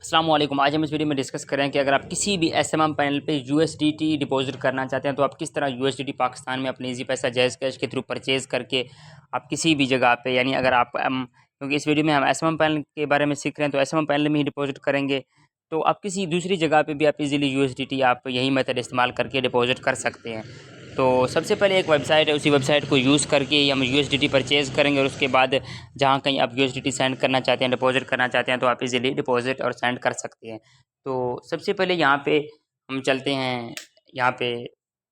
अस्सलाम वालेकुम। आज हम इस वीडियो में डिस्कस करें कि अगर आप किसी भी एसएमएम पैनल पे यूएसडीटी डिपॉजिट करना चाहते हैं तो आप किस तरह यूएसडीटी पाकिस्तान में अपने इजी पैसा जायज़ कैश के थ्रू परचेज़ करके आप किसी भी जगह पे यानी अगर आप क्योंकि इस वीडियो में हम एसएमएम पैनल के बारे में सीख रहे हैं तो एसएमएम पैनल में ही डिपॉजिट करेंगे। तो आप किसी दूसरी जगह पे भी आप इजीली यूएसडीटी आप यही मेथड इस्तेमाल करके डिपॉजिट कर सकते हैं। तो सबसे पहले एक वेबसाइट है, उसी वेबसाइट को यूज़ करके हम यूएसडीटी परचेज़ करेंगे और उसके बाद जहाँ कहीं आप यूएसडीटी सेंड करना चाहते हैं, डिपॉजिट करना चाहते हैं तो आप इजीली डिपॉजिट और सेंड कर सकते हैं। तो सबसे पहले यहाँ पे हम चलते हैं। यहाँ पे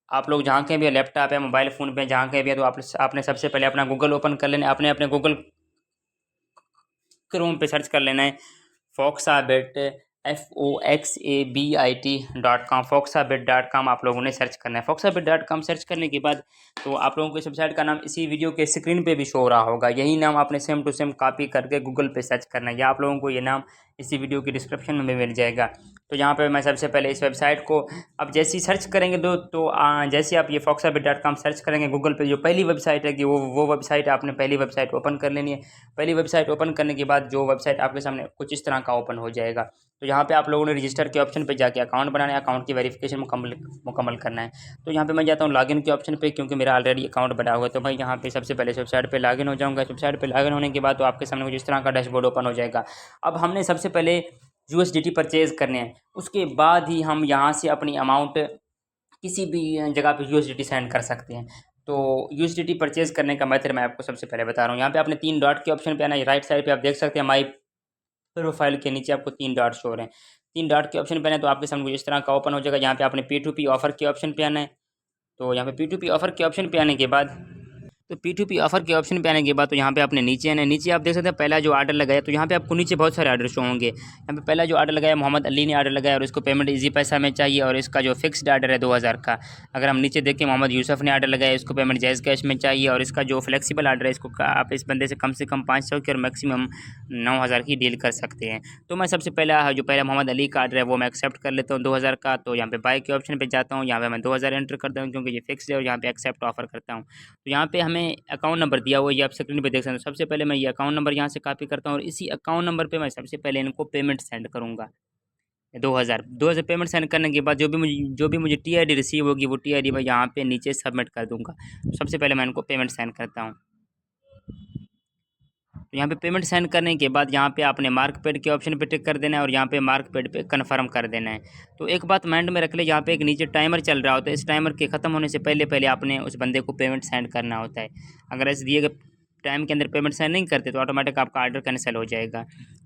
आप लोग जहाँ कहीं भी लैपटॉप है, मोबाइल फ़ोन पे जहाँ कहीं भी है तो आपने सबसे पहले अपना गूगल ओपन कर लेना है। अपने गूगल क्रोम पे सर्च कर लेना है फोक्साबिट FOXABIT.com foxabit.com आप लोगों ने सर्च करना है। foxabit.com सर्च करने के बाद तो आप लोगों को इस वेबसाइट का नाम इसी वीडियो के स्क्रीन पे भी शो हो रहा होगा। यही नाम आपने सेम टू सेम कॉपी करके गूगल पे सर्च करना है या आप लोगों को ये नाम इसी वीडियो की डिस्क्रिप्शन में मिल जाएगा। तो यहाँ पे मैं सबसे पहले इस वेबसाइट को अब जैसे ही सर्च करेंगे जैसे आप ये foxabit.com सर्च करेंगे गूगल पे, जो पहली वेबसाइट है कि वो वेबसाइट आपने पहली वेबसाइट ओपन कर लेनी है। पहली वेबसाइट ओपन करने के बाद जो वेबसाइट आपके सामने कुछ इस तरह का ओपन हो जाएगा। तो यहाँ पे आप लोगों ने रजिस्टर के ऑप्शन पे जाके अकाउंट बनाना है, अकाउंट की वेरिफिकेशन मुकम्मल करना है। तो यहाँ पे मैं जाता हूँ लॉगिन के ऑप्शन पे, क्योंकि मेरा ऑलरेडी अकाउंट बना हुआ है। तो मैं यहाँ पे सबसे पहले वेबसाइट पे लॉगिन हो जाऊँगा। वेबसाइट पे लॉगिन होने के बाद तो आपके सामने कुछ इस तरह का डैशबोर्ड ओपन हो जाएगा। अब हमने सबसे पहले यूएसडीटी परचेज़ करने हैं, उसके बाद ही हम यहाँ से अपनी अमाउंट किसी भी जगह पे यूएसडीटी सेंड कर सकते हैं। तो यूएसडीटी परचेज़ करने का मेथड मैं आपको सबसे पहले बता रहा हूँ। यहाँ पे आपने 3 डॉट के ऑप्शन पे आना है। राइट साइड पे आप देख सकते हैं माई प्रोफाइल के नीचे आपको 3 डॉट शो हो रहे हैं। 3 डॉट के ऑप्शन पे आना है तो आपके सामने कुछ इस तरह का ओपन हो जाएगा। यहाँ पे आपने P2P ऑफ़र के ऑप्शन पे आना है। तो यहाँ पे P2P ऑफ़र के ऑप्शन पे आने के बाद तो P2P ऑफ़र के ऑप्शन पे आने के बाद तो यहाँ पे आपने नीचे आना है। नीचे आप देख सकते हैं पहला जो ऑर्डर लगाया, तो यहाँ पे आपको नीचे बहुत सारे ऑर्डर शो होंगे। यहाँ पे पहला जो ऑर्डर लगाया मोहम्मद अली ने ऑर्डर लगाया और इसको पेमेंट इजी पैसा में चाहिए और इसका जो फिक्स्ड ऑर्डर है 2000 का। अगर हम नीचे देखें मोहम्मद यूसुफ ने ऑर्डर लगाया, इसको पेमेंट जायज़ कैश में चाहिए और इसका जो फ्लेक्सिबल ऑर्डर है इसको आप इस बंदे से कम 500 की और मैक्सिमम 9000 की डील कर सकते हैं। तो मैं सबसे पहला मोहम्मद अली का ऑर्डर है वो मैं एक्सेप्ट कर लेता हूँ 2000 का। तो यहाँ पे बाय के ऑप्शन पे जाता हूँ, यहाँ पे मैं 2000 एंटर करता हूँ क्योंकि ये फिक्स है और यहाँ पे एक्सेप्ट ऑफर करता हूँ। तो यहाँ पे हमें अकाउंट नंबर दिया हुआ है, ये आप स्क्रीन पे देख सकते हैं। सबसे पहले मैं ये अकाउंट नंबर यहाँ से कॉपी करता हूँ और इसी अकाउंट नंबर पे मैं सबसे पहले इनको पेमेंट सेंड करूँगा। 2000 पेमेंट सेंड करने के बाद जो भी मुझे टीआईडी रिसीव होगी वो टीआईडी मैं यहाँ पे नीचे सबमिट कर दूँगा। तो सबसे पहले मैं इनको पेमेंट सेंड करता हूँ। तो यहाँ पे पेमेंट सेंड करने के बाद यहाँ पे आपने मार्क पेड के ऑप्शन पे टिक कर देना है और यहाँ पे मार्क पेड पे कन्फर्म कर देना है। तो एक बात माइंड में रख ले, यहाँ पे एक नीचे टाइमर चल रहा होता है, इस टाइमर के ख़त्म होने से पहले आपने उस बंदे को पेमेंट सेंड करना होता है। अगर इस दिए गए टाइम के अंदर पेमेंट सेंड नहीं करते तो ऑटोमेटिक आपका ऑर्डर कैंसिल हो जाएगा।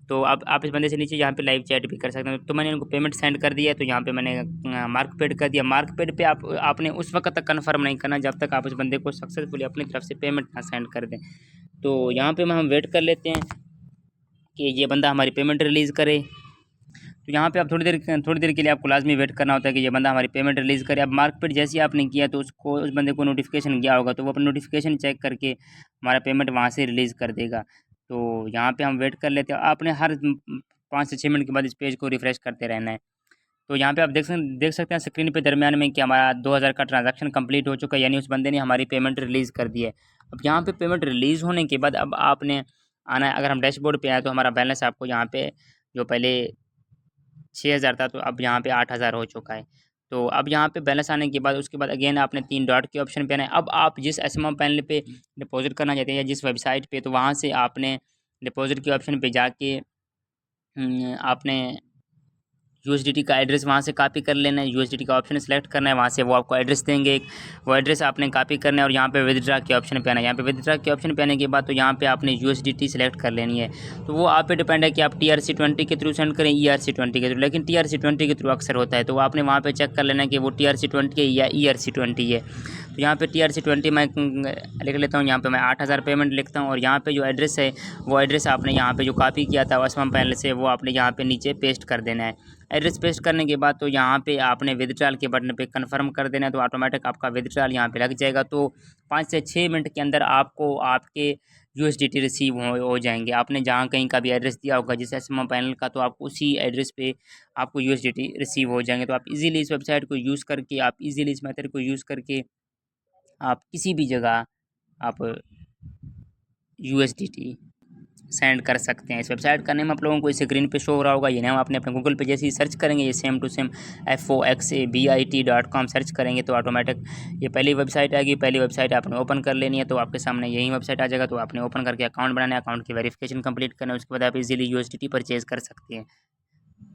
तो अब आप इस बंदे से नीचे यहाँ पे लाइव चैट भी कर सकते हैं। तो मैंने इनको पेमेंट सेंड कर दिया है, तो यहाँ पे मैंने मार्क पेड कर दिया। मार्क पेड पे आपने उस वक्त तक कन्फर्म नहीं करना जब तक आप उस बंदे को सक्सेसफुली अपनी तरफ से पेमेंट ना सेंड कर दें। तो यहाँ पे हम वेट कर लेते हैं कि ये बंदा हमारी पेमेंट रिलीज़ करे। तो यहाँ पे आप थोड़ी देर के लिए आपको लाजमी वेट करना होता है कि ये बंदा हमारी पेमेंट रिलीज़ करे। अब मार्क पेड जैसे ही आपने किया तो उस बंदे को नोटिफिकेशन गया होगा, तो वो अपना नोटिफिकेशन चेक करके हमारा पेमेंट वहाँ से रिलीज़ कर देगा। तो यहाँ पे हम वेट कर लेते हैं। आपने हर 5 से 6 मिनट के बाद इस पेज को रिफ़्रेश करते रहना है। तो यहाँ पे आप देख सकते हैं स्क्रीन पे दरमियान में कि हमारा 2000 का ट्रांजैक्शन कंप्लीट हो चुका है, यानी उस बंदे ने हमारी पेमेंट रिलीज़ कर दी है। अब यहाँ पे पेमेंट रिलीज़ होने के बाद अब आपने आना है। अगर हम डैशबोर्ड पे आए तो हमारा बैलेंस आपको यहाँ पे जो पहले 6000 था तो अब यहाँ पे 8000 हो चुका है। तो अब यहाँ पे बैलेंस आने के बाद उसके बाद अगेन आपने 3 डॉट के ऑप्शन पे आना है। अब आप जिस एसएमएम पैनल पे डिपॉजिट करना चाहते हैं या जिस वेबसाइट पे, तो वहाँ से आपने डिपॉजिट के ऑप्शन पे जाके आपने यूएसडीटी का एड्रेस वहाँ से कॉपी कर लेना है। यूएसडीटी का ऑप्शन सेलेक्ट करना है, वहाँ से वो आपको एड्रेस देंगे एक, वो एड्रेस आपने कॉपी करना है और यहाँ पे विदड्रा के ऑप्शन पे आना है। यहाँ पे विदड्रा के ऑप्शन पे आने के बाद तो यहाँ पे आपने यूएसडीटी सेलेक्ट कर लेनी है। तो वो आप पे डिपेंड है कि आप TRC20 के थ्रू सेंड करें ERC20 के थ्रू, लेकिन TRC20 के थ्रू अक्सर होता है। तो आपने वहाँ पर चेक कर लेना है कि वो TRC20 है या ERC20 है। तो यहाँ पे TRC20 मैं लिख लेता हूँ। यहाँ पे मैं 8000 पेमेंट लिखता हूँ और यहाँ पे जो एड्रेस है वो एड्रेस आपने यहाँ पे जो कॉपी किया था एसएमएम पैनल से वो आपने यहाँ पे नीचे पेस्ट कर देना है। एड्रेस पेस्ट करने के बाद तो यहाँ पे आपने विदड्रॉल के बटन पे कन्फर्म कर देना है, तो ऑटोमेटिक आपका विदड्रॉल यहाँ पे लग जाएगा। तो 5 से 6 मिनट के अंदर आपको आपके यूएसडीटी रिसीव हो जाएंगे। आपने जहाँ कहीं का भी एड्रेस दिया होगा जिस एसएमएम पैनल का, तो आप उसी एड्रेस पे आपको यूएसडीटी रिसीव हो जाएंगे। तो आप इजीली इस वेबसाइट को यूज़ करके, आप इजीली इस मेथड को यूज़ करके आप किसी भी जगह आप यूएसडीटी सेंड कर सकते हैं। इस वेबसाइट का नेम आप लोगों को इस स्क्रीन पे शो हो रहा होगा। ये नेम आपने अपने गूगल पे जैसे ही सर्च करेंगे, ये same to same foxabit.com search करेंगे तो ऑटोमेटिक ये पहली वेबसाइट आएगी। पहली वेबसाइट आपने ओपन कर लेनी है, तो आपके सामने यही वेबसाइट आ जाएगा। तो आपने ओपन करके अकाउंट बनाना है, अकाउंट की वेरिफिकेशन कंप्लीट करना है, उसके बाद आप इजीली USDT परचेज कर सकते हैं।